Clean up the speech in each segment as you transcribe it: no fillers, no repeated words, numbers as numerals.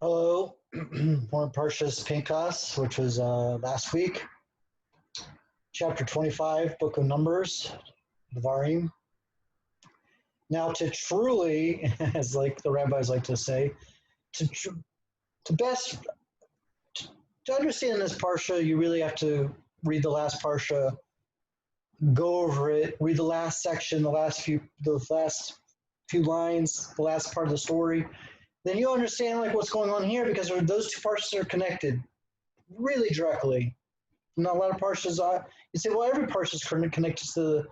Hello, we're in Parshas Pinkas, which was last week. Chapter 25, Book of Numbers, Devarim. Now, to truly, as like the rabbis like to say, to best to understand this parsha, you really have to read the last parsha, go over it, read the last section, the last few lines, the last part of the story. Then you'll understand like what's going on here because those two parshas are connected really directly. Not a lot of parshas. You say, well, every parsha is connected to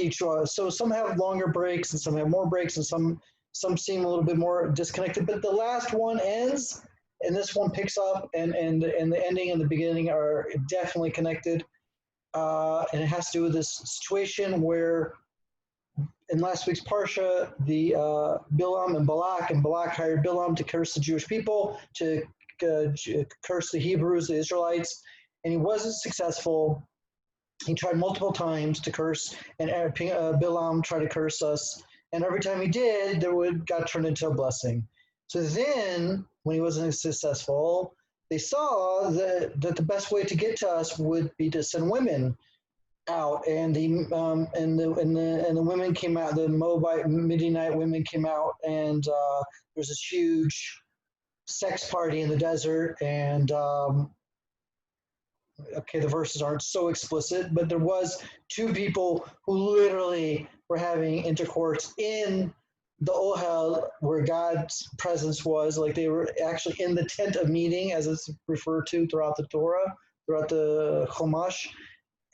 each other. So some have longer breaks, and some have more breaks, and some seem a little bit more disconnected. But the last one ends, and this one picks up, and the ending and the beginning are definitely connected. And it has to do with this situation where in last week's parsha, the Bilam and Balak hired Bilam to curse the Jewish people, to curse the Hebrews, the Israelites, and he wasn't successful. He tried multiple times to curse, and Bilam tried to curse us, and every time he did, got turned into a blessing. So then, when he wasn't successful, they saw that the best way to get to us would be to send women out, and the women came out. The Moabite Midianite women came out, and there's this huge sex party in the desert. And okay, the verses aren't so explicit, but there was two people who literally were having intercourse in the Ohel where God's presence was. Like they were actually in the tent of meeting, as it's referred to throughout the Torah, throughout the Chumash.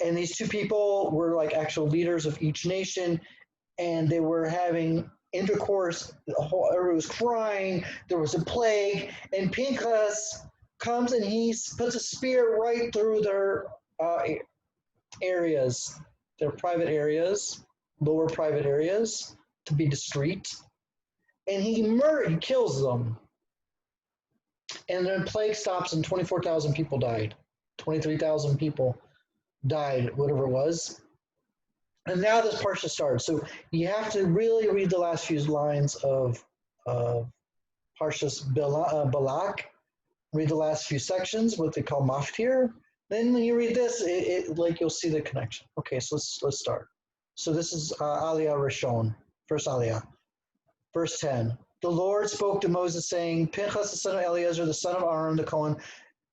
And these two people were like actual leaders of each nation, and they were having intercourse. Everyone was crying. There was a plague, and Pinkas comes and he puts a spear right through their areas, their private areas, lower private areas, to be discreet, and he kills them. And then plague stops, and 24,000 people died. 23,000 people died, whatever it was. And now this parsha starts. So you have to really read the last few lines of Parshas Balak. Read the last few sections, what they call maftir. Then when you read this, it like you'll see the connection. Okay, so let's start. So this is aliyah Rishon, first aliyah. Verse 10. The Lord spoke to Moses, saying, Pinchas, the son of Eleazar, the son of Aaron, the Cohen,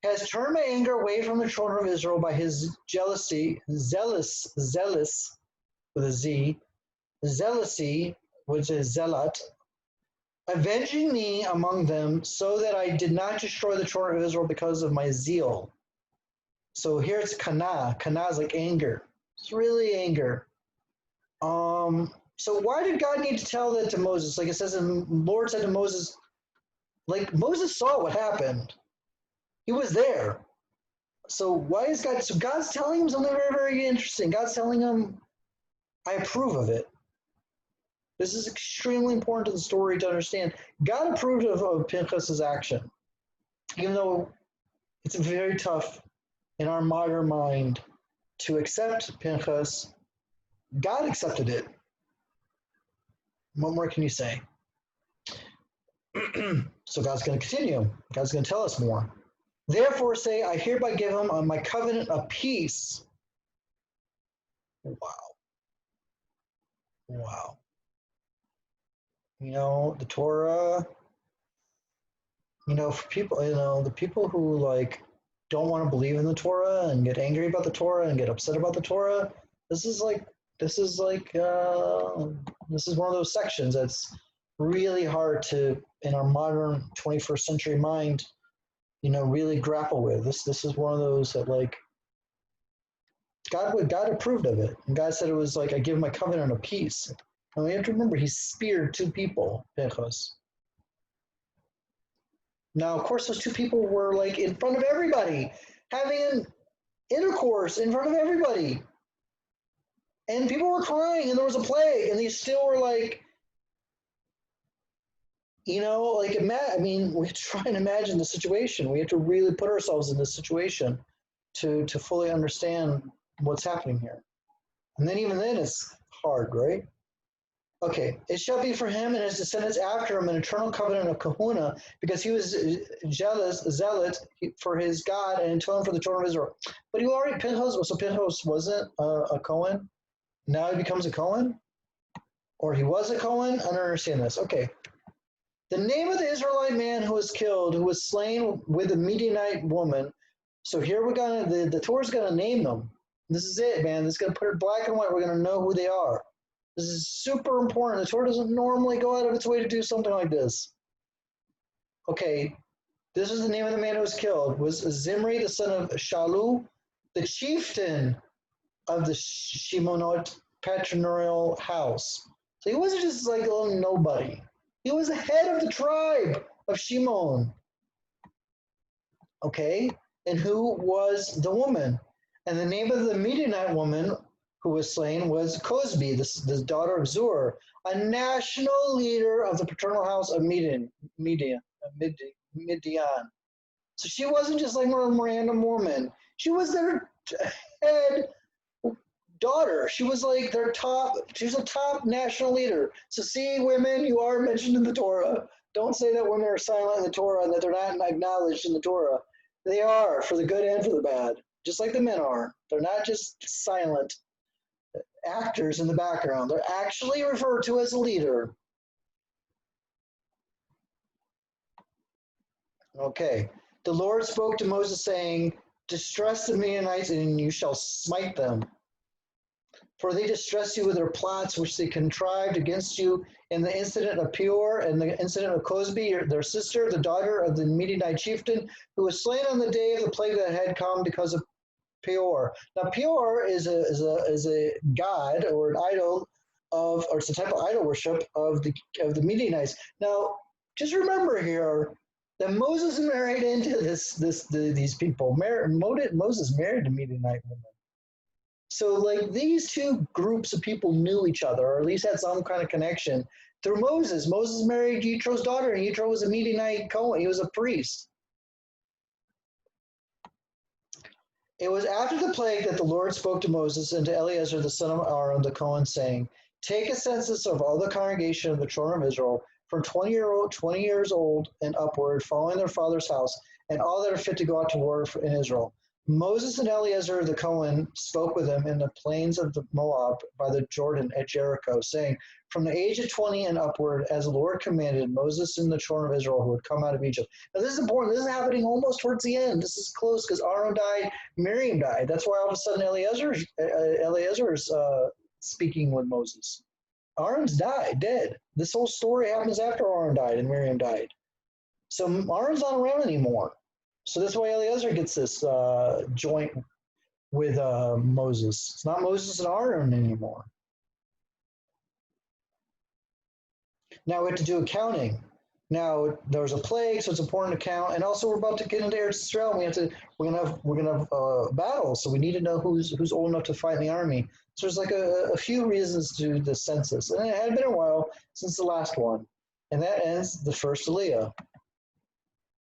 has turned my anger away from the children of Israel by his jealousy, zealous with a Z, zealousy, which is zealot, avenging me among them, so that I did not destroy the children of Israel because of my zeal. So here it's kana. Kana is like anger. It's really anger. So why did God need to tell that to Moses? Like it says, the Lord said to Moses, like Moses saw what happened. He was there. So why is God? So God's telling him something very, very interesting. God's telling him, I approve of it. This is extremely important to the story to understand. God approved of Pinchas' action, even though it's very tough in our modern mind to accept Pinchas. God accepted it. What more can you say? So God's going to continue. God's going to tell us more. Therefore say, I hereby give him on my covenant of peace. Wow. You know, the Torah, you know, for people, you know, the people who like don't want to believe in the Torah and get angry about the Torah and get upset about the Torah, this is one of those sections that's really hard to, in our modern 21st century mind, you know, really grapple with. This is one of those that like God approved of it, and God said it was like I give my covenant of peace. And we have to remember he speared two people, Pinchas. Now, of course, those two people were like in front of everybody, having an intercourse in front of everybody, and people were crying, and there was a plague, and they still were like, you know, like I mean, we try and imagine the situation. We have to really put ourselves in this situation to fully understand what's happening here. And then even then, it's hard, right? Okay, it shall be for him and his descendants after him an eternal covenant of kahuna, because he was zealot for his God and atoned for the children of Israel. But he already Pinkas, so Pinkas wasn't a Cohen. Now he becomes a Cohen, or he was a Cohen. I don't understand this. Okay, the name of the Israelite man who was killed, who was slain with the Midianite woman. So here we're gonna the Torah's gonna name them. This is it, man. This is gonna put it black and white. We're gonna know who they are. This is super important. The Torah doesn't normally go out of its way to do something like this. Okay, this is the name of the man who was killed. Was Zimri, the son of Shalu, the chieftain of the Shimonite patriarchal house. So he wasn't just like a little nobody. He was the head of the tribe of Shimon. Okay, and who was the woman? And the name of the Midianite woman who was slain was Cosbi, the daughter of Zur, a national leader of the paternal house of Midian. So she wasn't just like a random woman. She was their head daughter. She was like their top, she was a top national leader. So see, women, you are mentioned in the Torah. Don't say that women are silent in the Torah and that they're not acknowledged in the Torah. They are, for the good and for the bad, just like the men are. They're not just silent actors in the background. They're actually referred to as a leader. Okay. The Lord spoke to Moses, saying, distress the Midianites, and you shall smite them. For they distress you with their plots, which they contrived against you in the incident of Peor and the incident of Cosbi, their sister, the daughter of the Midianite chieftain, who was slain on the day of the plague that had come because of Peor. Now, Peor is a god or an idol of, or it's a type of idol worship of the Midianites. Now, just remember here that Moses married into these people. Moses married a Midianite woman. So, like, these two groups of people knew each other, or at least had some kind of connection through Moses. Moses married Yitro's daughter, and Yitro was a Midianite Cohen. He was a priest. It was after the plague that the Lord spoke to Moses and to Eleazar the son of Aaron the Cohen, saying, take a census of all the congregation of the children of Israel from 20 years old and upward, following their father's house, and all that are fit to go out to war in Israel. Moses and Eleazar the Cohen spoke with him in the plains of the Moab by the Jordan at Jericho, saying, from the age of 20 and upward, as the Lord commanded Moses and the children of Israel who had come out of Egypt. Now this is important. This is happening almost towards the end. This is close because Aaron died, Miriam died. That's why all of a sudden Eleazar is speaking with Moses. Aaron's dead. This whole story happens after Aaron died and Miriam died. So Aaron's not around anymore. So that's why Eleazar gets this joint with Moses. It's not Moses and Aaron anymore. Now we have to do accounting. Now there was a plague, so it's important to count. And also we're about to get into Eretz Israel. And we're gonna have battle, so we need to know who's old enough to fight in the army. So there's like a few reasons to do the census, and it had been a while since the last one. And that ends the first aliyah.